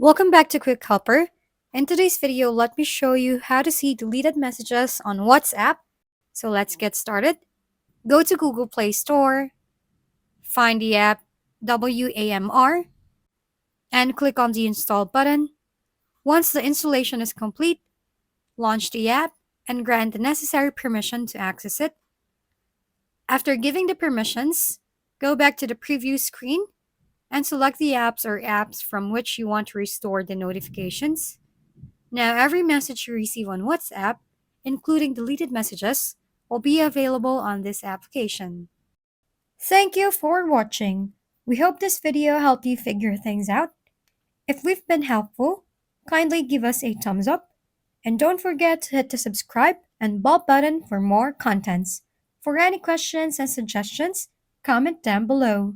Welcome back to Quick Helper. In today's video, let me show you how to see deleted messages on WhatsApp. So let's get started. Go to Google Play Store, find the app WAMR, and click on the Install button. Once the installation is complete, launch the app and grant the necessary permission to access it. After giving the permissions, go back to the preview screen and select the apps from which you want to restore the notifications. Now, every message you receive on WhatsApp, including deleted messages, will be available on this application. Thank you for watching. We hope this video helped you figure things out. If we've been helpful, kindly give us a thumbs up. And don't forget to hit the subscribe and bell button for more contents. For any questions and suggestions, comment down below.